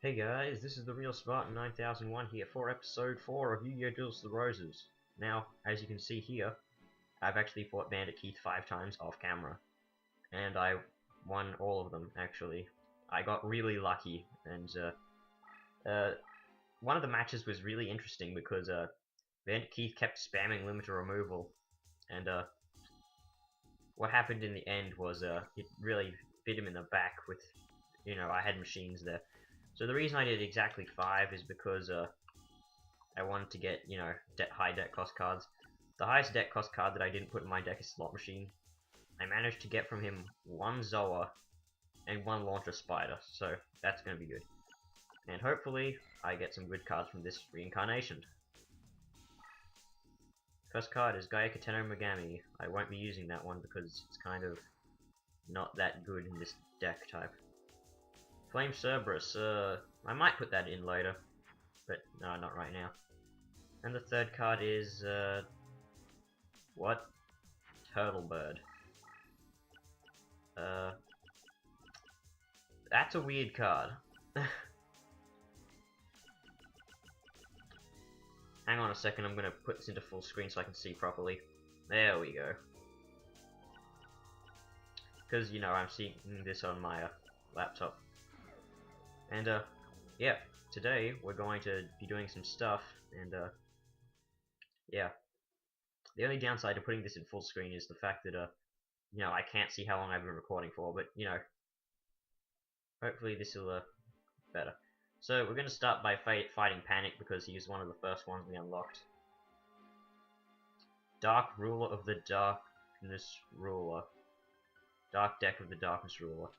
Hey guys, this is the Real Spartan 9001 here for episode 4 of Yu-Gi-Oh! Duels the Roses. Now, as you can see here, I've actually fought Bandit Keith 5 times off camera. And I won all of them, actually. I got really lucky, and one of the matches was really interesting because Bandit Keith kept spamming limiter removal. And what happened in the end was it really bit him in the back with, I had machines there. So the reason I did exactly 5 is because I wanted to get, high deck cost cards. The highest deck cost card that I didn't put in my deck is Slot Machine. I managed to get from him 1 Zoa and 1 Launcher Spider, so that's going to be good. And hopefully I get some good cards from this reincarnation. First card is Gaia-Kateno Megami. I won't be using that one because it's kind of not that good in this deck type. Flame Cerberus, I might put that in later, but no, not right now. And the third card is, what? Turtle Bird. That's a weird card. Hang on a second, I'm gonna put this into full screen so I can see properly. There we go. Because, I'm seeing this on my laptop. And, yeah, today we're going to be doing some stuff, and, yeah. The only downside to putting this in full screen is the fact that, I can't see how long I've been recording for, but, hopefully this will, better. So, we're going to start by fighting Panic, because he was one of the first ones we unlocked. Dark Ruler of the Darkness Ruler. Dark Deck of the Darkness Ruler.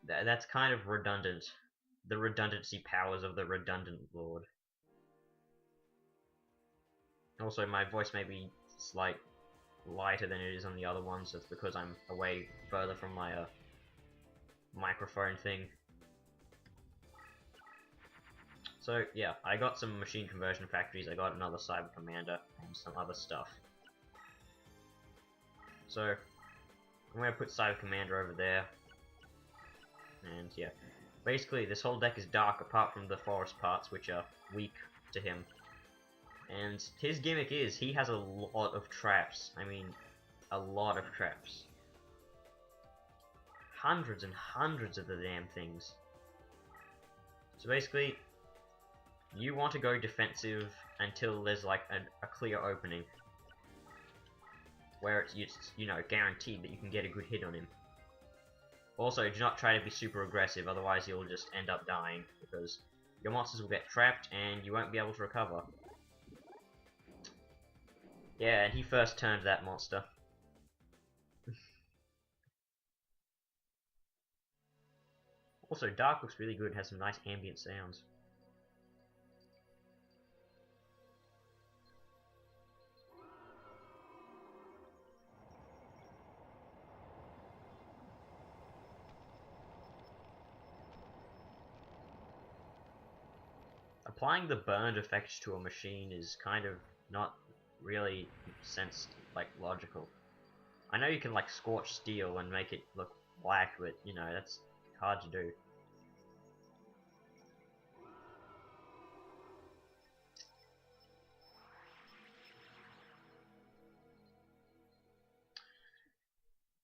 That's kind of redundant. The redundancy powers of the redundant lord. Also, my voice may be slightly lighter than it is on the other ones. That's because I'm away further from my microphone thing. So yeah, I got some machine conversion factories. I got another Cyber Commander and some other stuff. So I'm gonna put Cyber Commander over there. And yeah, basically this whole deck is dark apart from the forest parts, which are weak to him. And his gimmick is he has a lot of traps. I mean, a lot of traps. Hundreds and hundreds of the damn things. So basically, you want to go defensive until there's like a clear opening. Where it's guaranteed that you can get a good hit on him. Also, do not try to be super aggressive, otherwise you'll just end up dying, because your monsters will get trapped and you won't be able to recover. Yeah, and he first turned that monster. Also, Dark looks really good, has some nice ambient sounds. Applying the burned effect to a machine is kind of not really logical. I know you can like scorch steel and make it look black, but that's hard to do.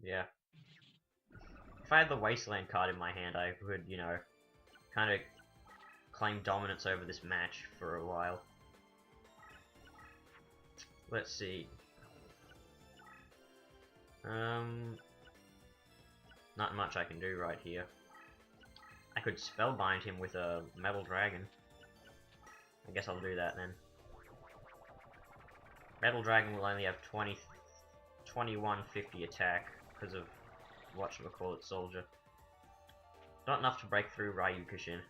Yeah. If I had the Wasteland card in my hand, I could, kind of claim dominance over this match for a while. Let's see. Not much I can do right here. I could spellbind him with a Metal Dragon. I guess I'll do that then. Metal Dragon will only have 2150 attack because of whatchamacallit Soldier. Not enough to break through Ryukushin.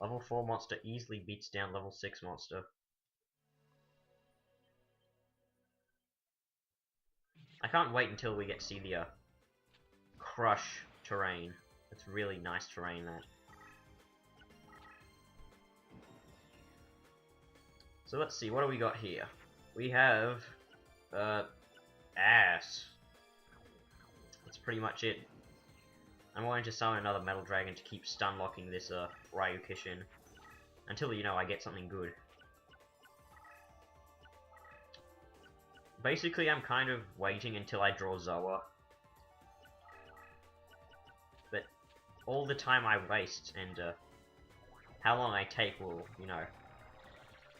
Level 4 monster easily beats down level 6 monster. I can't wait until we get to see the Crush terrain. It's really nice terrain, that. So let's see, what do we got here? We have ass. That's pretty much it. I'm going to summon another metal dragon to keep stun locking this Ryu Kishin until, you know, I get something good. Basically, I'm kind of waiting until I draw Zoa. But all the time I waste and how long I take will, you know,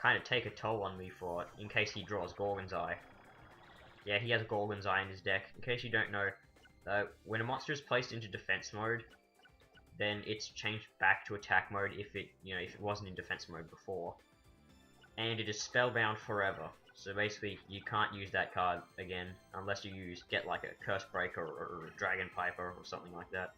kind of take a toll on me for it, in case he draws Gorgon's Eye. Yeah, he has Gorgon's Eye in his deck. In case you don't know, when a monster is placed into defense mode, then it's changed back to attack mode if it, you know, if it wasn't in defense mode before. And it is spellbound forever. So basically, you can't use that card again unless you get like a Curse Breaker or a Dragon Piper or something like that.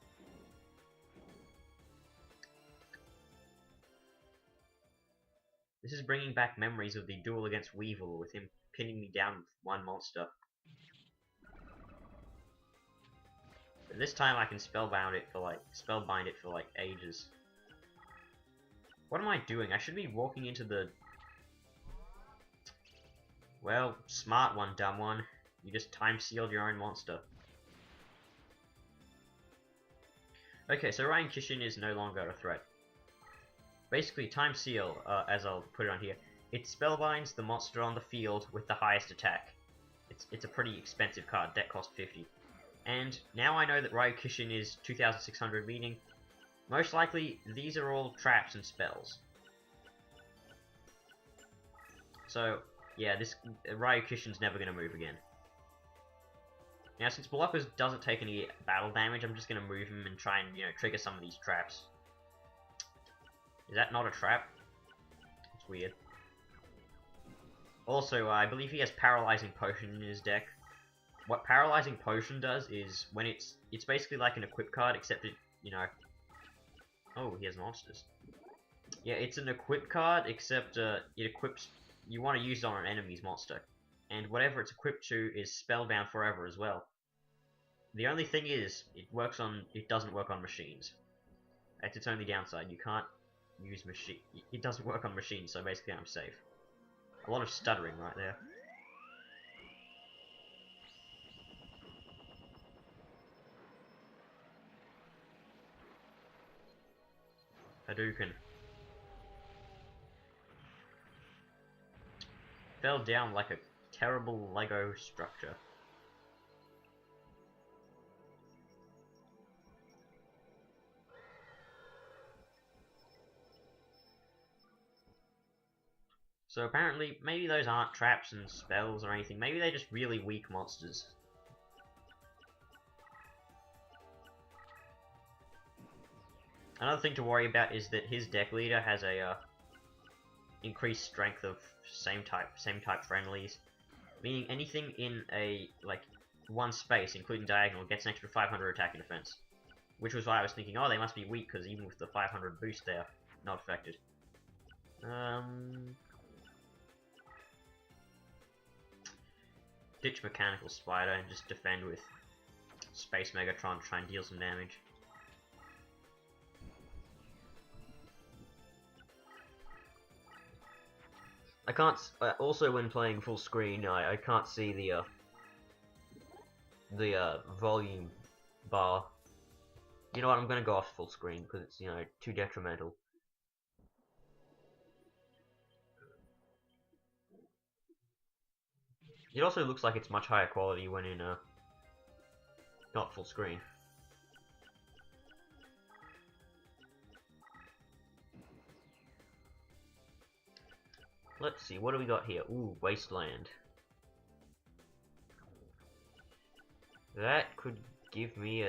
This is bringing back memories of the duel against Weevil, with him pinning me down with one monster. But this time I can spellbind it for like ages. What am I doing? I should be walking into the... Well, smart one, dumb one. You just time-sealed your own monster. Okay, so Ryan Kishin is no longer a threat. Basically, Time Seal, as I'll put it on here, it spellbinds the monster on the field with the highest attack. It's a pretty expensive card, deck cost 50. And now I know that Ryu Kishin is 2,600, meaning most likely these are all traps and spells. So, yeah, this Ryu Kishin's never going to move again. Now, since Blockers doesn't take any battle damage, I'm just going to move him and try and, you know, trigger some of these traps. Is that not a trap? It's weird. Also, I believe he has Paralyzing Potion in his deck. What Paralyzing Potion does is, when it's basically like an equip card, except it, you know... Oh, he has monsters. Yeah, it's an equip card, except it equips... You want to use it on an enemy's monster. And whatever it's equipped to is spellbound forever as well. The only thing is, it doesn't work on machines. That's its only downside. You can't use machine. It doesn't work on machines, so basically I'm safe. A lot of stuttering right there. Hadouken. Fell down like a terrible Lego structure. So apparently, maybe those aren't traps and spells or anything. Maybe they're just really weak monsters. Another thing to worry about is that his deck leader has a increased strength of same type friendlies, meaning anything in a one space, including diagonal, gets an extra 500 attack and defense. Which was why I was thinking, oh, they must be weak because even with the 500 boost, they're not affected. Ditch Mechanical Spider and just defend with Space Megatron to try and deal some damage. I can't. Also, when playing full screen, I can't see the volume bar. You know what? I'm gonna go off full screen because it's, you know, too detrimental. It also looks like it's much higher quality when in not full screen. Let's see, what do we got here? Ooh, Wasteland. That could give me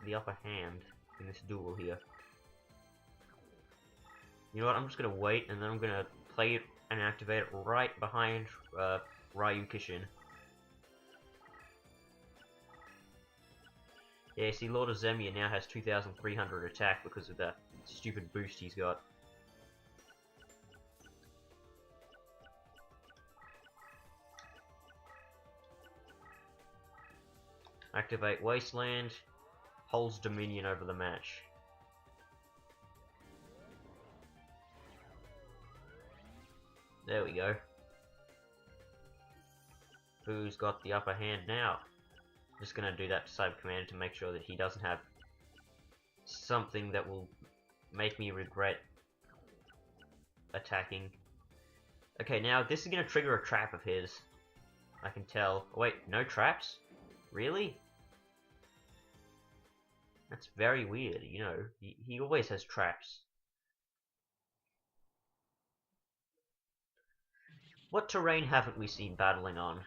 the upper hand in this duel here. You know what, I'm just gonna wait, and then I'm gonna play it and activate it right behind Ryu Kishin. Yeah, see, Lord of Zemia now has 2,300 attack because of that stupid boost he's got. Activate Wasteland, holds Dominion over the match. There we go. Who's got the upper hand now? Just gonna do that to Cyber Commander to make sure that he doesn't have something that will make me regret attacking. Okay, now this is gonna trigger a trap of his. I can tell. Oh, wait, no traps? Really? That's very weird, you know. He always has traps. What terrain haven't we seen battling on?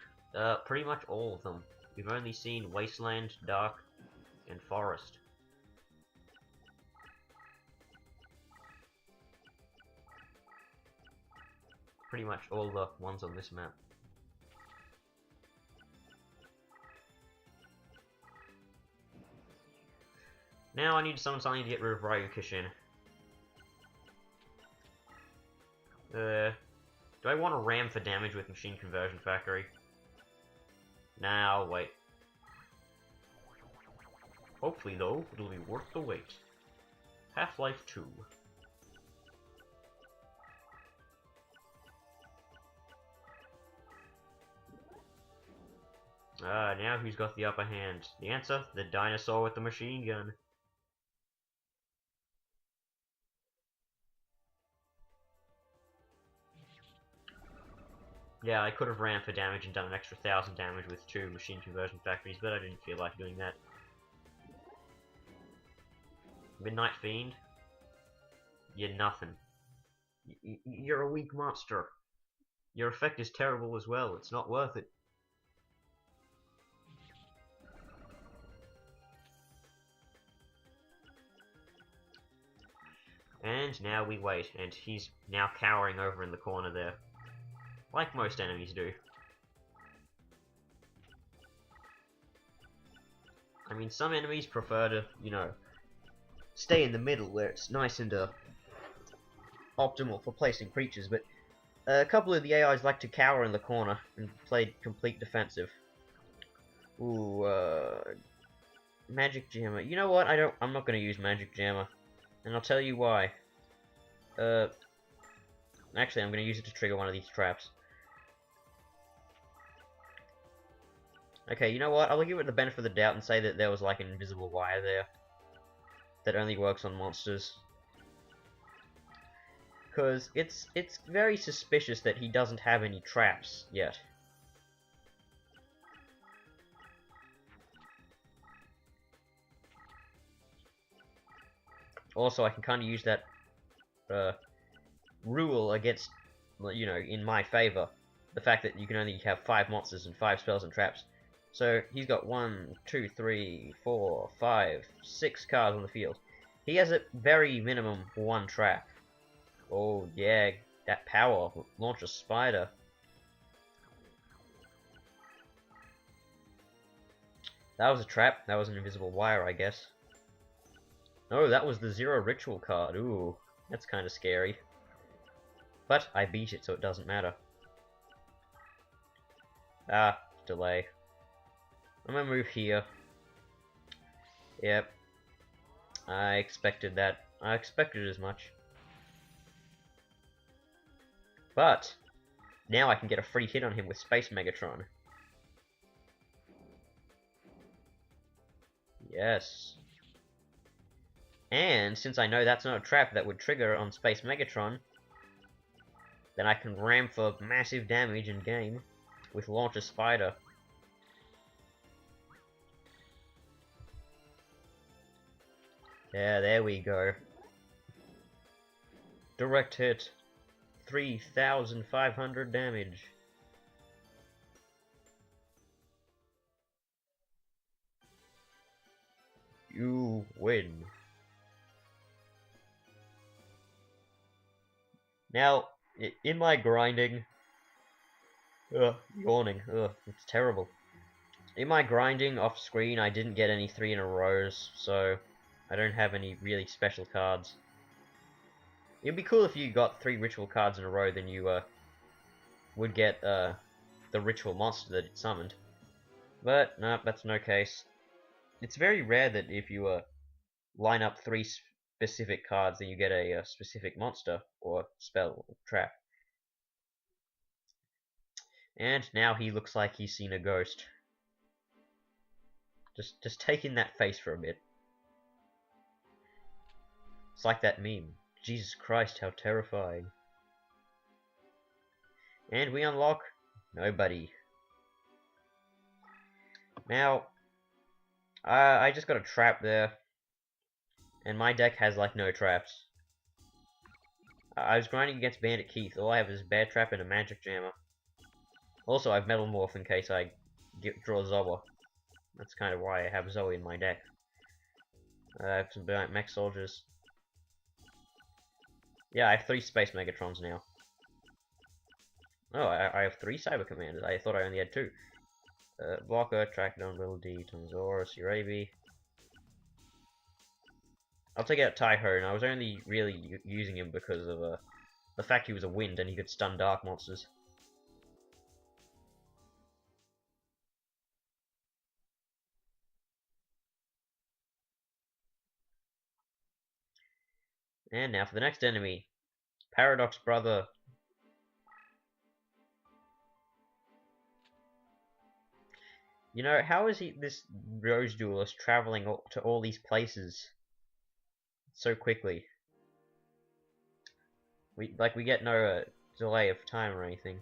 Pretty much all of them. We've only seen Wasteland, Dark, and Forest. Pretty much all the ones on this map. Now I need to summon something to get rid of Ryukishin. Do I want to ram for damage with Machine Conversion Factory? Now, wait. Hopefully, though, it'll be worth the wait. Half-Life 2. Now who's got the upper hand? The answer? The dinosaur with the machine gun. Yeah, I could have ran for damage and done an extra 1,000 damage with 2 machine conversion factories, but I didn't feel like doing that. Midnight Fiend? You're nothing. You're a weak monster. Your effect is terrible as well, it's not worth it. And now we wait, and he's now cowering over in the corner there. Like most enemies do. I mean, some enemies prefer to, you know, stay in the middle where it's nice and optimal for placing creatures, but a couple of the AIs like to cower in the corner and play complete defensive. Ooh, Magic Jammer. You know what? I'm not going to use Magic Jammer, and I'll tell you why. Actually, I'm going to use it to trigger one of these traps. Okay, you know what? I'll give it the benefit of the doubt and say that there was like an invisible wire there that only works on monsters. Because it's very suspicious that he doesn't have any traps yet. Also, I can kind of use that rule against, you know, in my favor. The fact that you can only have 5 monsters and 5 spells and traps. So, he's got 1, 2, 3, 4, 5, 6 cards on the field. He has at very minimum 1 trap. Oh, yeah, that power. Launch a spider. That was a trap. That was an invisible wire, I guess. No, that was the Zero Ritual card. Ooh, that's kind of scary. But I beat it, so it doesn't matter. Ah, delay. I'm gonna move here. Yep. I expected that. I expected as much. But now I can get a free hit on him with Space Megatron. Yes. And since I know that's not a trap that would trigger on Space Megatron, then I can ram for massive damage in game with Launch a Spider. Yeah, there we go. Direct hit. 3,500 damage. You win. Now, in my grinding... yawning. It's terrible. In my grinding off screen, I didn't get any 3 in a rows, so I don't have any really special cards. It'd be cool if you got 3 ritual cards in a row, then you would get the ritual monster that it summoned. But no, that's no case. It's very rare that if you line up 3 specific cards, then you get a specific monster or spell or trap. And now he looks like he's seen a ghost. Just take in that face for a bit. It's like that meme. Jesus Christ, how terrifying. And we unlock nobody. Now, I just got a trap there. And my deck has like no traps. I was grinding against Bandit Keith. All I have is Bear Trap and a Magic Jammer. Also, I have Metal Morph in case I draw Zoa. That's kind of why I have Zoe in my deck. I have some mech soldiers. Yeah, I have 3 Space Megatrons now. Oh, I have 3 Cyber Commanders. I thought I only had 2. Blocker, Trachodon, Little D, Tonsaurus, Urabi. I'll take out Taiho, and I was only really using him because of the fact he was a wind and he could stun dark monsters. And now for the next enemy. Paradox Brother. You know, how is this Rose Duelist traveling to all these places so quickly? We get no delay of time or anything.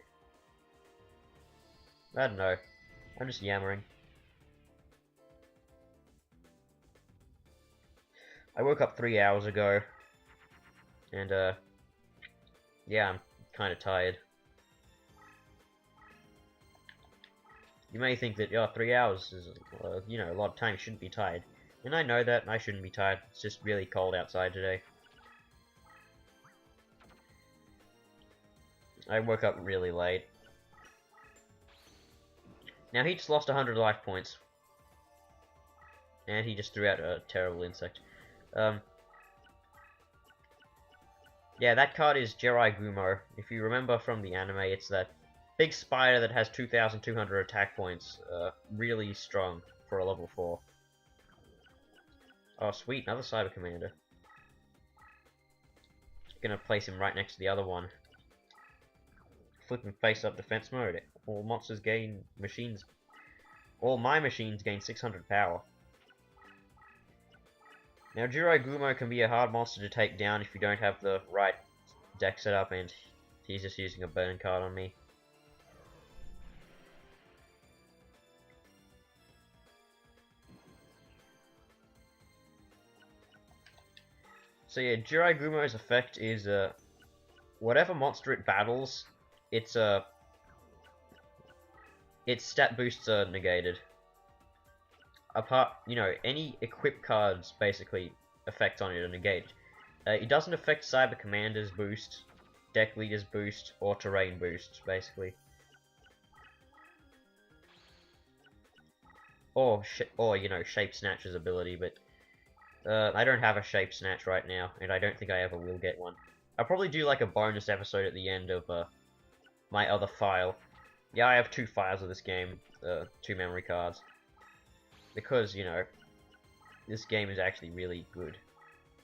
I don't know. I'm just yammering. I woke up 3 hours ago. And, yeah, I'm kind of tired. You may think that, 3 hours is, you know, a lot of time. You shouldn't be tired. And I know that, and I shouldn't be tired. It's just really cold outside today. I woke up really late. Now, he just lost 100 life points. And he just threw out a terrible insect. Yeah, that card is Jirai Gumo. If you remember from the anime, it's that big spider that has 2,200 attack points. Really strong for a level 4. Oh, sweet, another Cyber Commander. Gonna place him right next to the other one. Flip him face up defense mode. All monsters gain machines. All my machines gain 600 power. Now, Jirai Gumo can be a hard monster to take down if you don't have the right deck set up, and he's just using a burn card on me. So yeah, Jirai Gumo's effect is whatever monster it battles, its stat boosts are negated. Apart, you know, any equip cards basically effects on it are negated. It doesn't affect Cyber Commander's boost, Deck Leader's boost, or Terrain boost, basically. Or you know, Shape Snatcher's ability, but I don't have a Shape Snatch right now, and I don't think I ever will get one. I'll probably do like a bonus episode at the end of my other file. Yeah, I have 2 files of this game, 2 memory cards. Because, you know, this game is actually really good.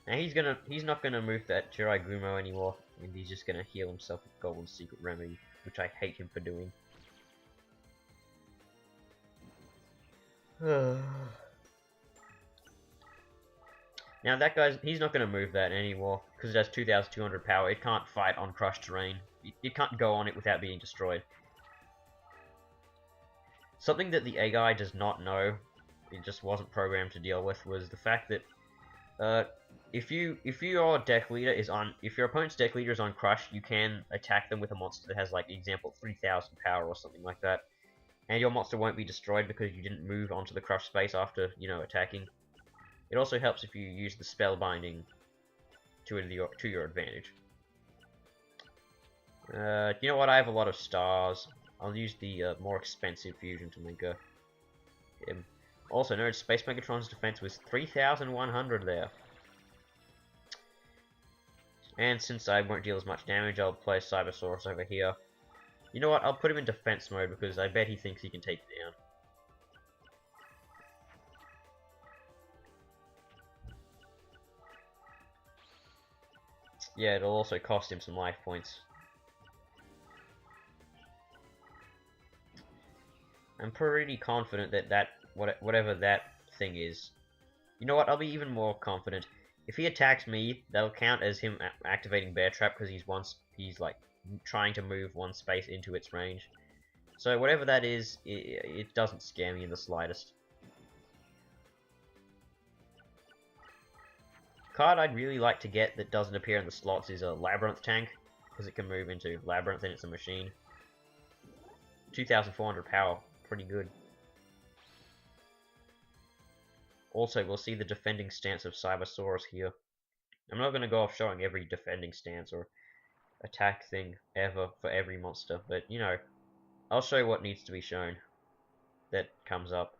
Now he's not gonna move that Jirai Gumo anymore, and he's just gonna heal himself with Goblin Secret Remedy, which I hate him for doing. Now that he's not gonna move that anymore, because it has 2,200 power. It can't fight on crushed terrain. You can't go on it without being destroyed. Something that the AI does not know, it just wasn't programmed to deal with, was the fact that if your opponent's deck leader is on crush, you can attack them with a monster that has, like, example, 3,000 power or something like that, and your monster won't be destroyed because you didn't move onto the crush space after, you know, attacking. It also helps if you use the spell binding to your advantage. You know what? I have a lot of stars. I'll use the more expensive fusion to make him. Also, note Space Megatron's defense was 3,100 there. And since I won't deal as much damage, I'll place Cybersaurus over here. You know what? I'll put him in defense mode because I bet he thinks he can take it down. Yeah, it'll also cost him some life points. I'm pretty confident that whatever that thing is. You know what? I'll be even more confident. If he attacks me, that'll count as him activating Bear Trap because he's like trying to move one space into its range. So whatever that is, it doesn't scare me in the slightest. Card I'd really like to get that doesn't appear in the slots is a Labyrinth tank, because it can move into Labyrinth and it's a machine. 2,400 power, pretty good. Also, we'll see the defending stance of Cybersaurus here. I'm not going to go off showing every defending stance or attack thing ever for every monster, but, you know, I'll show you what needs to be shown that comes up.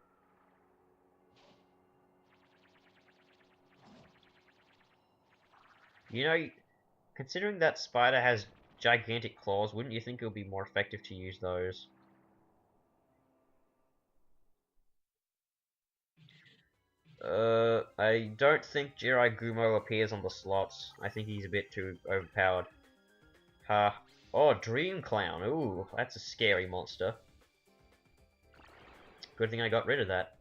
You know, considering that spider has gigantic claws, wouldn't you think it would be more effective to use those? I don't think Jiraiya appears on the slots. I think he's a bit too overpowered. Ha. Oh, Dream Clown. Ooh, that's a scary monster. Good thing I got rid of that.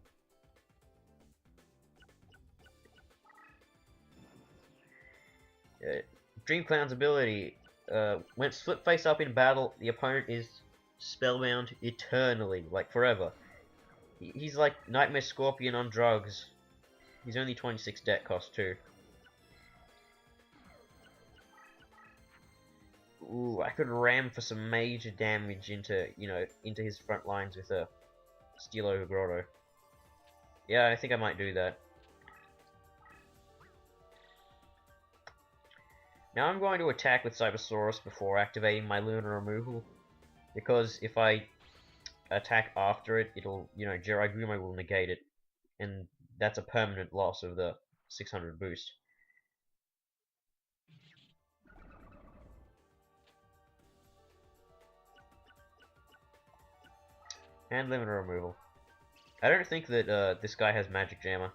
Dream Clown's ability. When it's flip face up in battle, the opponent is spellbound eternally, like forever. He's like Nightmare Scorpion on drugs. He's only 26 deck cost too. Ooh, I could ram for some major damage into, into his front lines with a Steel over Grotto. Yeah, I think I might do that. Now I'm going to attack with Cybersaurus before activating my Lunar Removal, because if I attack after it, it'll, Jiraiya will negate it, and that's a permanent loss of the 600 boost. And Limiter Removal. I don't think that this guy has Magic Jammer.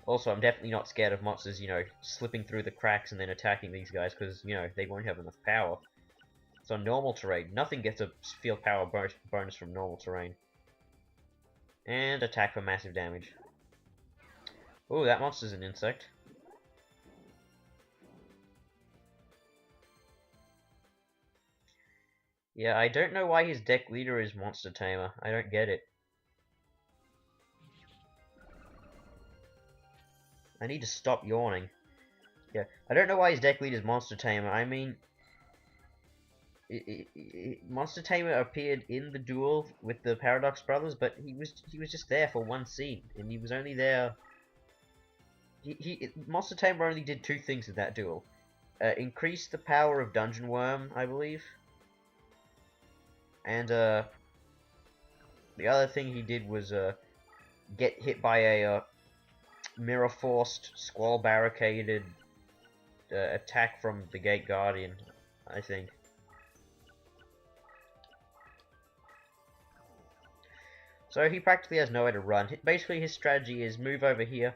Also, I'm definitely not scared of monsters, slipping through the cracks and then attacking these guys, because, they won't have enough power. So normal terrain, nothing gets a field power bonus from normal terrain. And attack for massive damage. Ooh, that monster's an insect. Yeah, I don't know why his deck leader is Monster Tamer. I don't get it. I need to stop yawning. Yeah, I don't know why his deck leader is Monster Tamer. I mean, Monster Tamer appeared in the duel with the Paradox Brothers, but he was just there for one scene, and he was only there. Monster Tamer only did two things in that duel: increase the power of Dungeon Worm, I believe, and the other thing he did was get hit by a mirror forced, squall barricaded attack from the Gate Guardian, I think. So he practically has nowhere to run. Basically, his strategy is move over here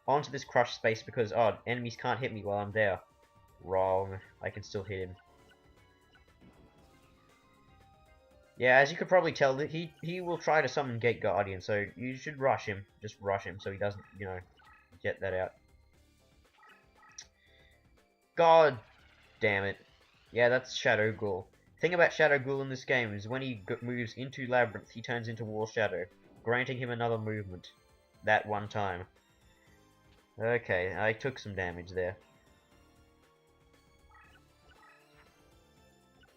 onto this crush space because, oh, enemies can't hit me while I'm there. Wrong. I can still hit him. Yeah, as you could probably tell, he will try to summon Gate Guardian, so you should rush him. Just rush him so he doesn't, get that out. God damn it. Yeah, that's Shadow Ghoul. The thing about Shadow Ghoul in this game is when he moves into Labyrinth, he turns into War Shadow, granting him another movement. That one time. Okay, I took some damage there.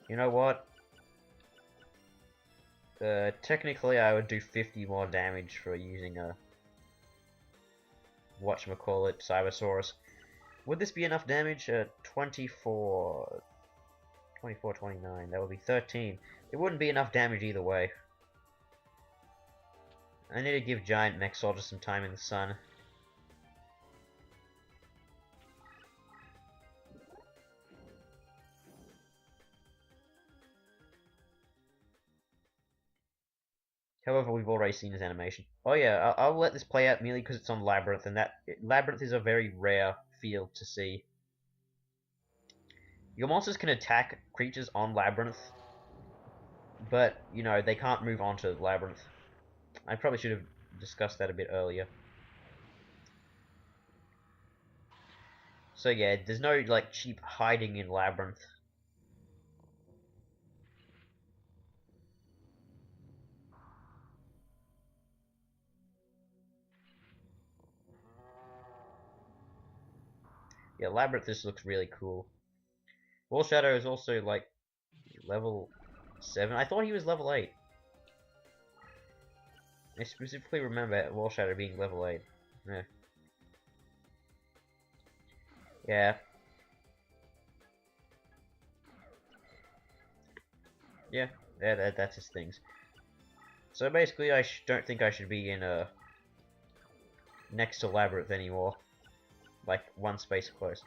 You know what? Technically I would do 50 more damage for using a whatchamacallit, Cybersaurus. Would this be enough damage? 24, 29, that would be 13. It wouldn't be enough damage either way. I need to give Giant Mech Soldier some time in the sun. However, we've already seen his animation. Oh yeah, I'll let this play out merely because it's on Labyrinth, and Labyrinth is a very rare field to see. Your monsters can attack creatures on Labyrinth. But, you know, they can't move on to Labyrinth. I probably should have discussed that a bit earlier. So yeah, there's no, like, cheap hiding in Labyrinth. Yeah, Labyrinth just looks really cool. Wall Shadow is also, like, level 7. I thought he was level 8. I specifically remember Wall Shadow being level 8. Yeah. Yeah. Yeah, that's his things. So basically, I don't think I should be in next to Labyrinth anymore. Like, one space close.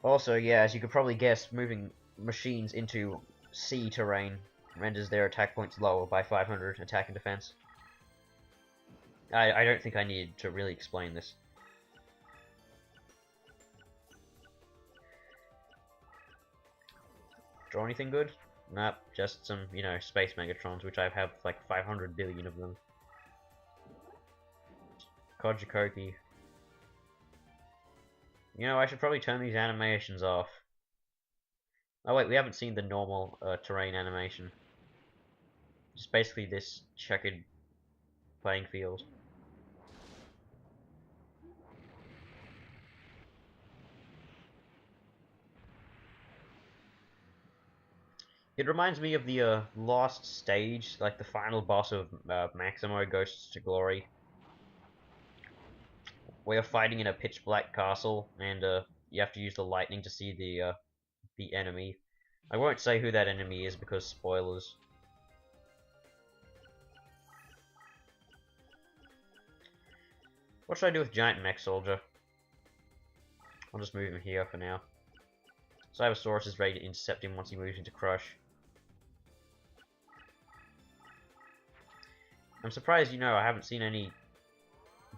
Also, yeah, as you could probably guess, moving machines into sea terrain renders their attack points lower by 500 attack and defense. I don't think I need to really explain this. Draw anything good? Nope, just some, you know, space Megatrons, which I have like 500 billion of them. Kojikoki. You know, I should probably turn these animations off. Oh wait, we haven't seen the normal terrain animation. Just basically this checkered playing field. It reminds me of the last stage, like the final boss of Maximo Ghosts to Glory. Where you're fighting in a pitch black castle, and you have to use the lightning to see the enemy. I won't say who that enemy is because spoilers. What should I do with Giant Mech Soldier? I'll just move him here for now. Cybersaurus is ready to intercept him once he moves into Crush. I'm surprised, you know, I haven't seen any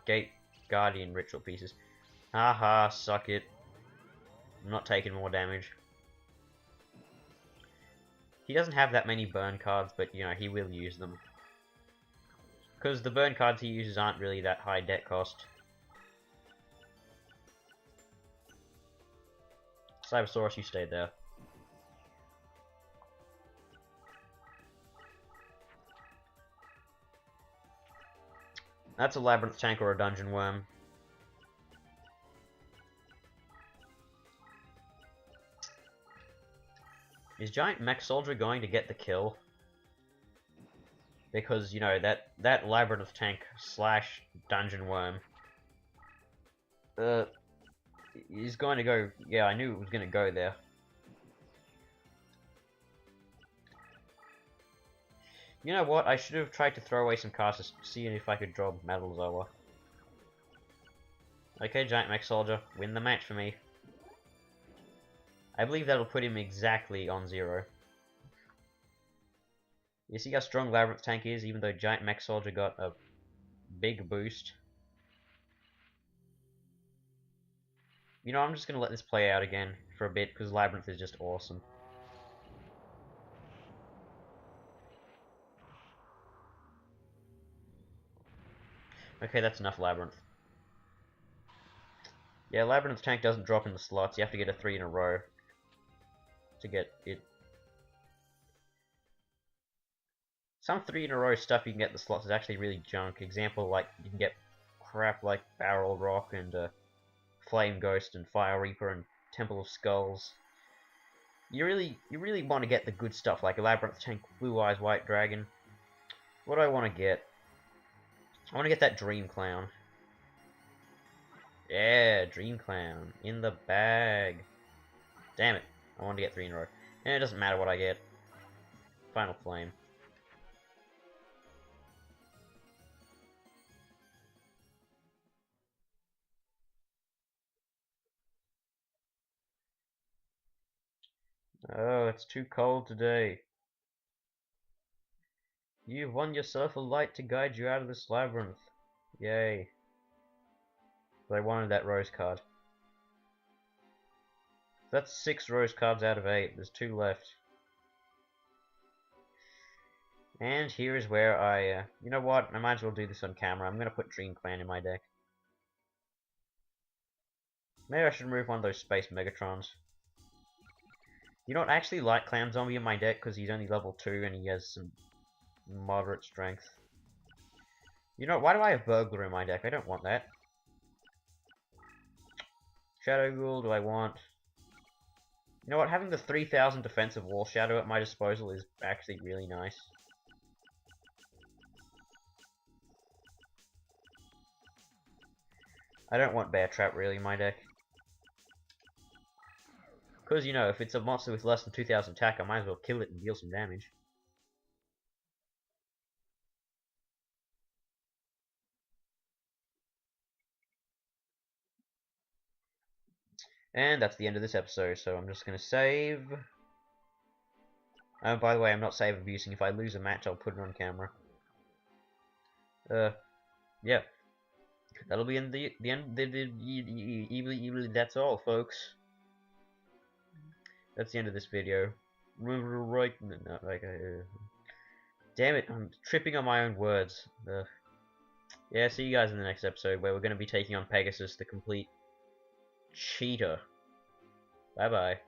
Gate Guardian ritual pieces. Haha, suck it. I'm not taking more damage. He doesn't have that many burn cards, but, you know, he will use them. Because the burn cards he uses aren't really that high deck cost. Cybersaurus, you stay there. That's a Labyrinth Tank or a Dungeon Worm. Is Giant Mech Soldier going to get the kill? Because, you know, that Labyrinth Tank slash Dungeon Worm is going to go... Yeah, I knew it was going to go there. You know what? I should have tried to throw away some cards to see if I could draw Metal Zoa. Okay, Giant Mech Soldier, win the match for me. I believe that'll put him exactly on 0. You see how strong Labyrinth Tank is, even though Giant Mech Soldier got a big boost? You know, I'm just gonna let this play out again for a bit, because Labyrinth is just awesome. Okay, that's enough Labyrinth. Yeah, Labyrinth Tank doesn't drop in the slots, you have to get a 3 in a row to get it. Some 3 in a row stuff you can get in the slots is actually really junk. Example, like, you can get crap like Barrel Rock and Flame Ghost and Fire Reaper and Temple of Skulls. You really want to get the good stuff, like a Labyrinth Tank, Blue Eyes White Dragon. What do I want to get? I want to get that Dream Clown. Yeah, Dream Clown. In the bag. Damn it. I wanted to get 3 in a row. And it doesn't matter what I get. Final Flame. Oh, it's too cold today. You've won yourself a light to guide you out of this labyrinth. Yay. But I wanted that rose card. That's 6 rose cards out of 8. There's 2 left. And here is where you know what? I might as well do this on camera. I'm gonna put Dream Clan in my deck. Maybe I should remove one of those Space Megatrons. You know what? I actually like Clown Zombie in my deck because he's only level 2 and he has some moderate strength. You know, why do I have Burglar in my deck? I don't want that. Shadow Ghoul, do I want? You know what? Having the 3000 defensive Wall Shadow at my disposal is actually really nice. I don't want Bear Trap really in my deck. Because, you know, if it's a monster with less than 2000 attack, I might as well kill it and deal some damage. And that's the end of this episode, so I'm just going to save. Oh, by the way, I'm not save abusing. If I lose a match, I'll put it on camera. Yeah. That'll be in the end. That's all, folks. That's the end of this video. Right, no, like, damn it, I'm tripping on my own words. Yeah, see you guys in the next episode where we're going to be taking on Pegasus, the complete cheater. Bye bye.